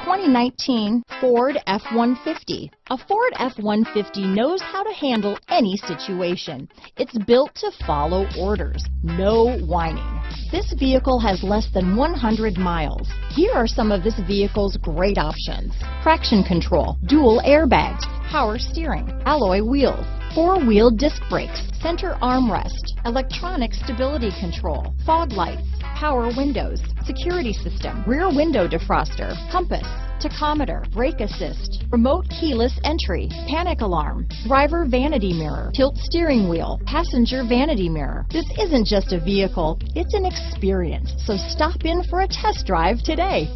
2019 Ford F-150. A Ford F-150 knows how to handle any situation. It's built to follow orders, no whining. This vehicle has less than 100 miles. Here are some of this vehicle's great options: traction control, dual airbags, power steering, alloy wheels, four-wheel disc brakes, center armrest, electronic stability control, fog lights, power windows, security system, rear window defroster, compass, tachometer, brake assist, remote keyless entry, panic alarm, driver vanity mirror, tilt steering wheel, passenger vanity mirror. This isn't just a vehicle, it's an experience. So stop in for a test drive today.